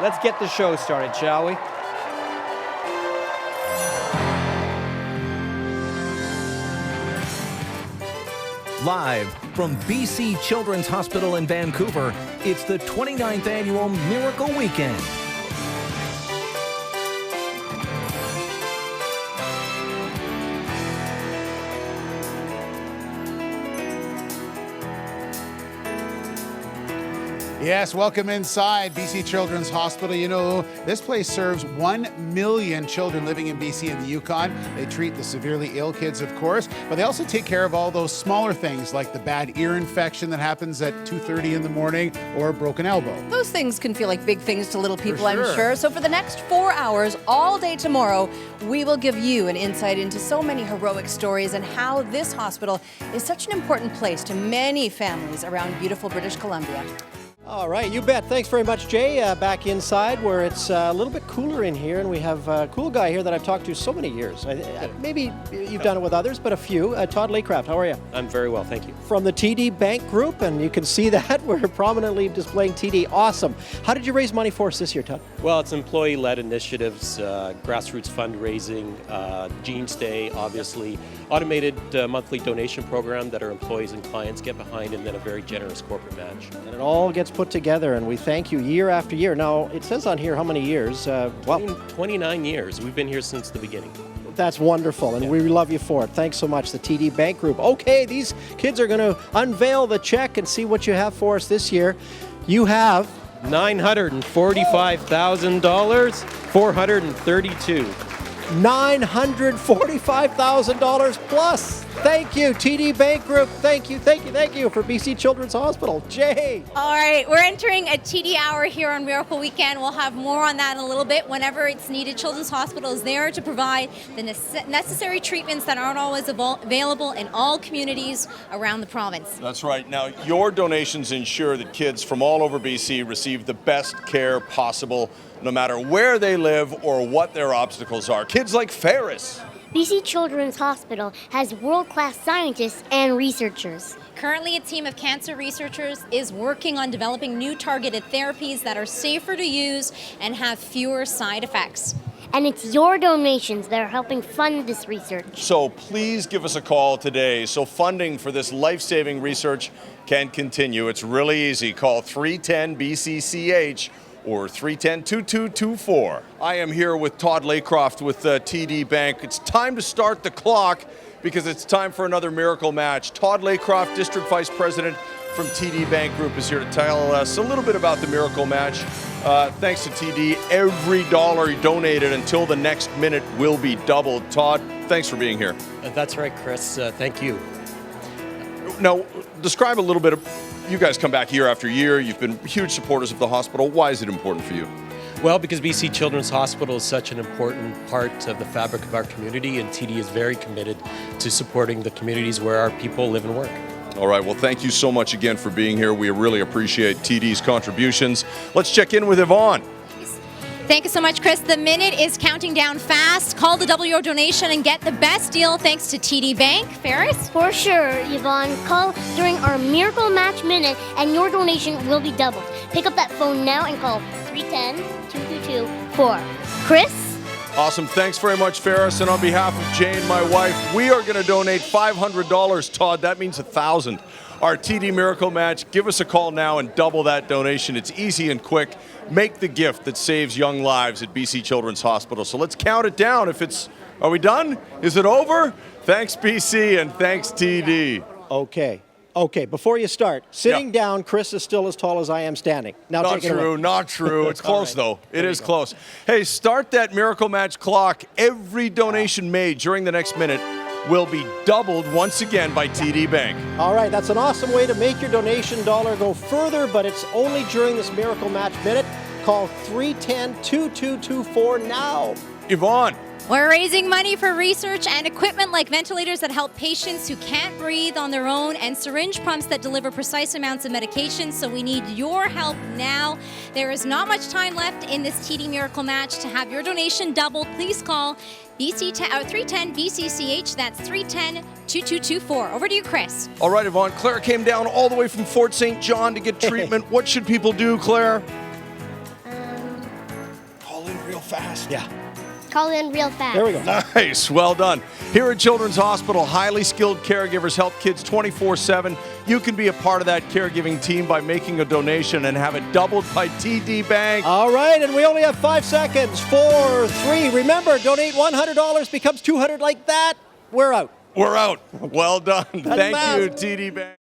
Let's get the show started, shall we? Live from BC Children's Hospital in Vancouver, it's the 29th Annual Miracle Weekend. Yes, welcome inside BC Children's Hospital. You know, this place serves 1 million children living in BC and the Yukon. They treat the severely ill kids, of course, but they also take care of all those smaller things like the bad ear infection that happens at 2:30 in the morning or a broken elbow. Those things can feel like big things to little people, For sure. I'm sure. So for the next 4 hours, all day tomorrow, we will give you an insight into so many heroic stories and how this hospital is such an important place to many families around beautiful British Columbia. All right, you bet. Thanks very much, Jay. Back inside where it's a little bit cooler in here, and we have a cool guy here that I've talked to so many years. Maybe you've done it with others, but a few. Todd Laycraft, how are you? I'm very well, thank you. From the TD Bank Group, and you can see that we're prominently displaying TD. Awesome. How did you raise money for us this year, Todd? Well, it's employee-led initiatives, grassroots fundraising, Gene Stay, obviously, automated monthly donation program that our employees and clients get behind, and then a very generous corporate match. And it all gets put together, and we thank you year after year. Now, it says on here how many years? Well, 29 years. We've been here since the beginning. that's wonderful, and we love you for it. Thanks so much, the TD Bank Group. Okay, these kids are going to unveil the check and see what you have for us this year. You have $945,000, 432. $945,000 plus. Thank you, TD Bank Group. Thank you for BC Children's Hospital. Jay. All right, we're entering a TD hour here on Miracle Weekend. We'll have more on that in a little bit. Whenever it's needed, Children's Hospital is there to provide the necessary treatments that aren't always available in all communities around the province. That's right. Now, your donations ensure that kids from all over BC receive the best care possible, no matter where they live or what their obstacles are. Kids like Ferris. BC Children's Hospital has world-class scientists and researchers. Currently, a team of cancer researchers is working on developing new targeted therapies that are safer to use and have fewer side effects. And it's your donations that are helping fund this research. So please give us a call today so funding for this life-saving research can continue. It's really easy. Call 310-BCCH or 310-2224. I am here with Todd Laycraft with TD Bank. It's time to start the clock because it's time for another miracle match. Todd Laycraft, District Vice President from TD Bank Group, is here to tell us a little bit about the miracle match. Thanks to TD, every dollar donated until the next minute will be doubled. Todd, thanks for being here. That's right, Chris. Thank you. Now, describe a little bit of, you guys come back year after year. You've been huge supporters of the hospital. Why is it important for you? Well, because BC Children's Hospital is such an important part of the fabric of our community, and TD is very committed to supporting the communities where our people live and work. All right, well, thank you so much again for being here. We really appreciate TD's contributions. Let's check in with Yvonne. Thank you so much, Chris. The minute is counting down fast. Call to double your donation and get the best deal thanks to TD Bank. Ferris? For sure, Yvonne. Call during our Miracle Match Minute and your donation will be doubled. Pick up that phone now and call 310-222-4. Chris? Awesome. Thanks very much, Ferris. And on behalf of Jane, my wife, we are going to donate $500. Todd, that means $1,000. Our TD Miracle Match. Give us a call now and double that donation. It's easy and quick. Make the gift that saves young lives at BC Children's Hospital. So let's count it down. Are we done? Is it over? Thanks, BC, and thanks, TD. Okay, before you start, sitting down, Chris is still as tall as I am standing. Now Not take it away. true, not true. It's close, though. It is go. close. Hey, start that Miracle Match clock. Every donation made during the next minute will be doubled once again by TD Bank. All right, that's an awesome way to make your donation dollar go further, but it's only during this Miracle Match Minute. Call 310-2224 now. Yvonne. We're raising money for research and equipment like ventilators that help patients who can't breathe on their own and syringe pumps that deliver precise amounts of medication. So we need your help now. There is not much time left in this TD Miracle Match. To have your donation doubled, please call 310-BCCH. That's 310-2224. Over to you, Chris. All right, Yvonne. Claire came down all the way from Fort St. John to get treatment. What should people do, Claire? real fast. Yeah. Call in real fast. There we go. Nice, well done. Here at Children's Hospital, highly skilled caregivers help kids 24/7. You can be a part of that caregiving team by making a donation and have it doubled by TD Bank. All right, and we only have 5 seconds. 4, 3. Remember, donate $100 becomes $200 like that. We're out. We're out. Well done. Thank math. you, TD Bank.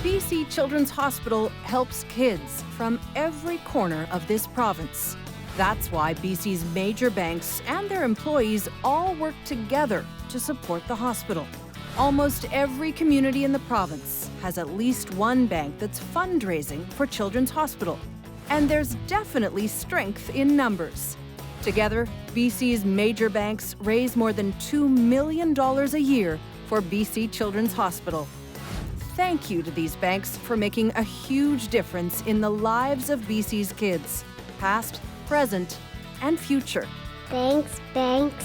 BC Children's Hospital helps kids from every corner of this province. That's why BC's major banks and their employees all work together to support the hospital. Almost every community in the province has at least one bank that's fundraising for Children's Hospital. And there's definitely strength in numbers. Together, BC's major banks raise more than $2 million a year for BC Children's Hospital. Thank you to these banks for making a huge difference in the lives of BC's kids, past, present, and future. Thanks, banks.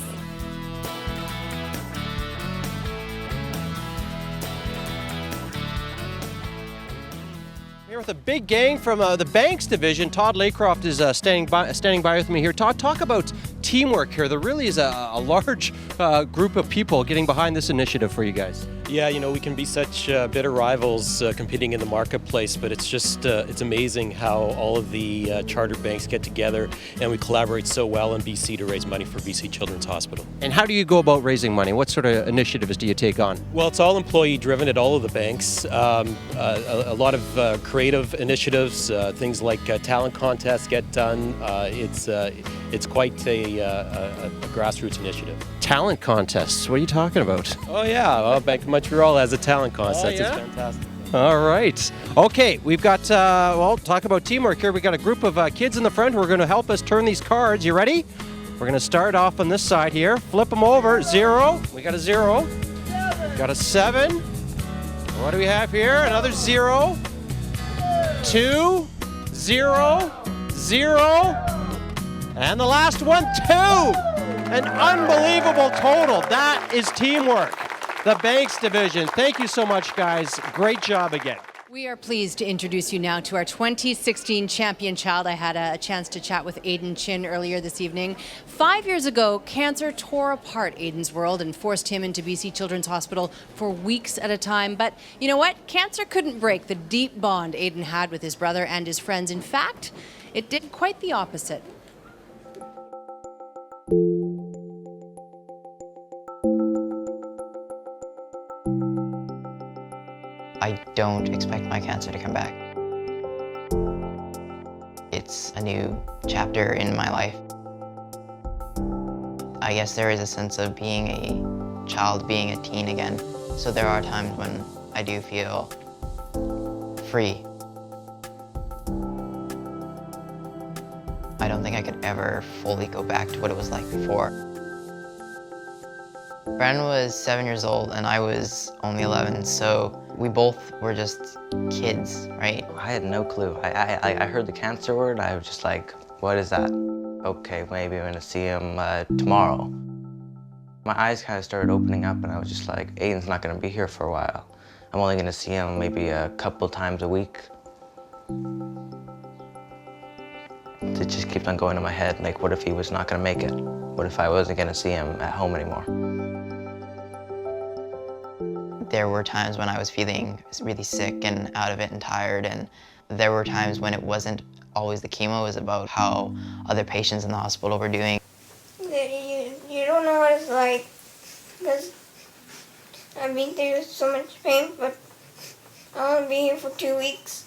Here with a big gang from the Banks division. Todd Laycroft is standing by with me here. Todd, talk about teamwork here. There really is a large group of people getting behind this initiative for you guys. Yeah, you know, we can be such bitter rivals competing in the marketplace, but it's just, it's amazing how all of the charter banks get together and we collaborate so well in BC to raise money for BC Children's Hospital. And how do you go about raising money? What sort of initiatives do you take on? Well, it's all employee driven at all of the banks. A lot of creative initiatives, things like talent contests get done. It's quite a grassroots initiative. Talent contests, what are you talking about? Oh yeah, well, Bank of Montreal has a talent contest. Oh, It's yeah? fantastic. All right. Okay, we've got, well, talk about teamwork here. We've got a group of kids in the front who are going to help us turn these cards. You ready? We're going to start off on this side here. Flip them over. 0. We got a 0. Got a 7. What do we have here? Another 0. 2. 0. 0. And the last one, 2. An unbelievable total. That is teamwork. The Banks division. Thank you so much, guys. Great job again. We are pleased to introduce you now to our 2016 champion child. I had a chance to chat with Aiden Chin earlier this evening. 5 years ago, cancer tore apart Aiden's world and forced him into BC Children's Hospital for weeks at a time. But you know what? Cancer couldn't break the deep bond Aiden had with his brother and his friends. In fact, it did quite the opposite. I don't expect my cancer to come back. It's a new chapter in my life. I guess there is a sense of being a child, being a teen again. So there are times when I do feel free. I don't think I could ever fully go back to what it was like before. Bren was 7 years old and I was only 11, so we both were just kids, right? I had no clue. I heard the cancer word, I was just like, what is that? Okay, maybe I'm gonna see him tomorrow. My eyes kind of started opening up and I was just like, Aiden's not gonna be here for a while. I'm only gonna see him maybe a couple times a week. It just keeps on going in my head, like what if he was not gonna make it? What if I wasn't gonna see him at home anymore? There were times when I was feeling really sick and out of it and tired, and there were times when it wasn't always the chemo, it was about how other patients in the hospital were doing. You don't know what it's like, because I've been through so much pain, but I want to be here for 2 weeks.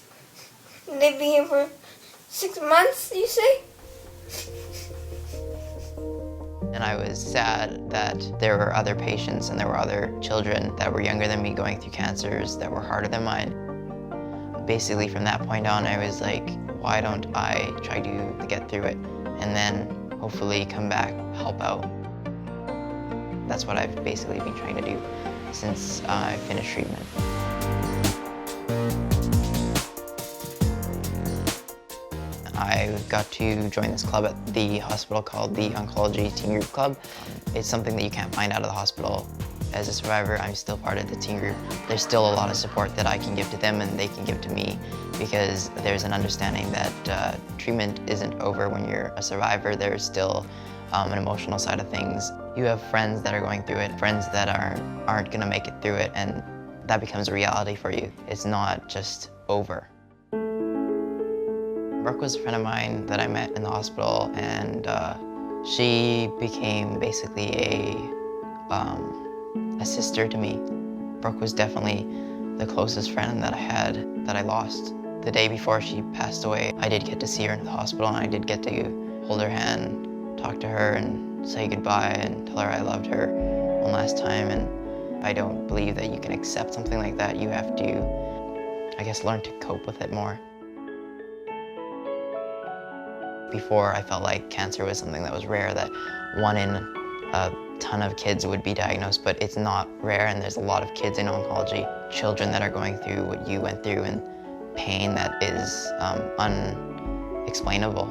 They've been here for 6 months, you say? And I was sad that there were other patients and there were other children that were younger than me going through cancers that were harder than mine. Basically from that point on, I was like, why don't I try to get through it and then hopefully come back, help out. That's what I've basically been trying to do since I finished treatment. I got to join this club at the hospital called the Oncology Teen Group Club. It's something that you can't find out of the hospital. As a survivor, I'm still part of the teen group. There's still a lot of support that I can give to them and they can give to me because there's an understanding that treatment isn't over when you're a survivor. There's still an emotional side of things. You have friends that are going through it, friends that aren't gonna make it through it, and that becomes a reality for you. It's not just over. Brooke was a friend of mine that I met in the hospital, and she became basically a sister to me. Brooke was definitely the closest friend that I had that I lost. The day before she passed away, I did get to see her in the hospital, and I did get to hold her hand, talk to her, and say goodbye, and tell her I loved her one last time. And I don't believe that you can accept something like that. You have to, I guess, learn to cope with it more. Before, I felt like cancer was something that was rare, that 1 in a ton of kids would be diagnosed, but it's not rare, and there's a lot of kids in oncology, children that are going through what you went through, and pain that is unexplainable.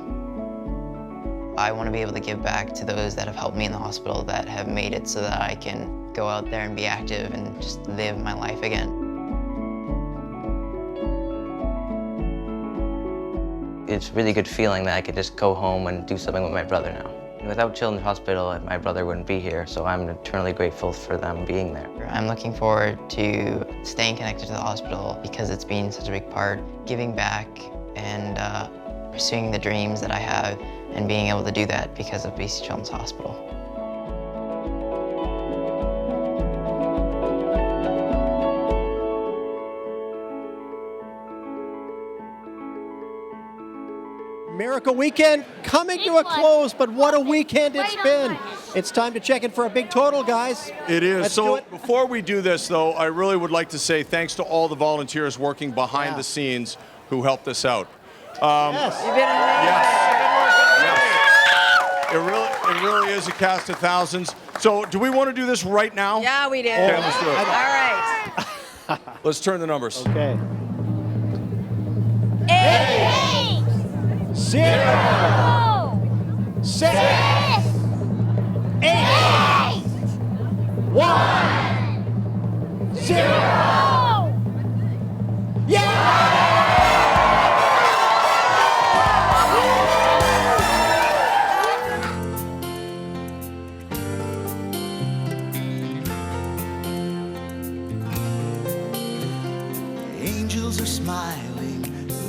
I want to be able to give back to those that have helped me in the hospital, that have made it so that I can go out there and be active and just live my life again. It's a really good feeling that I could just go home and do something with my brother now. Without Children's Hospital, my brother wouldn't be here, so I'm eternally grateful for them being there. I'm looking forward to staying connected to the hospital because it's been such a big part, giving back and pursuing the dreams that I have, and being able to do that because of BC Children's Hospital. Miracle Weekend coming to a close, but what a weekend it's been. It's time to check in for a big total, guys. It is. Let's So do it. before we do this, though, I really would like to say thanks to all the volunteers working behind the scenes who helped us out. Yes. You've been amazing. Yes. It really is a cast of thousands. So do we want to do this right now? Yeah, we do. Okay, let's do it. All right. Let's turn the numbers. Okay. 8, 0, 6, 8, 1, 0. Angels are smiling,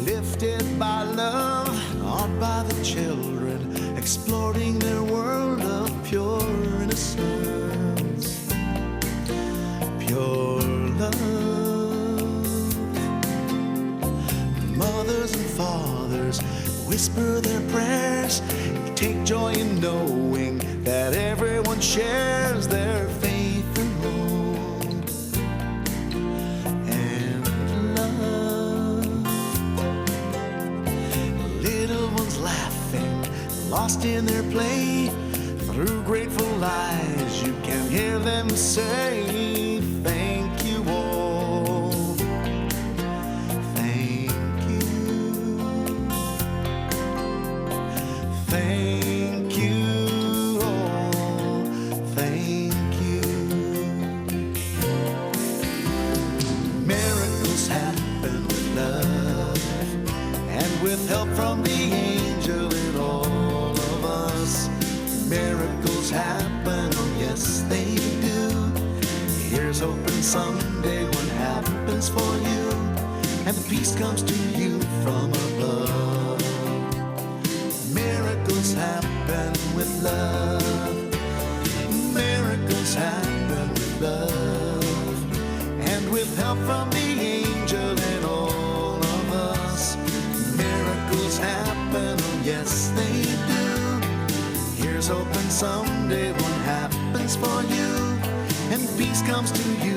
lifted by love, awed by the children, exploring their world of pure innocence, pure love. Mothers and fathers whisper their prayers, take joy in knowing that everyone shares their faith and hope and love. Little ones laughing, lost in their play, through grateful eyes you can hear them say, thank you all, thank you, thank you all, thank you. Miracles happen with love and with help from the angel in all of us. Miracles happen, oh yes they do. Here's hoping someday one happens for you, and the peace comes to you from above. Miracles happen with love. Miracles happen with love, and with help from the angel in all of us. Miracles happen, oh yes they do. Here's hoping someday one happens for you, and peace comes to you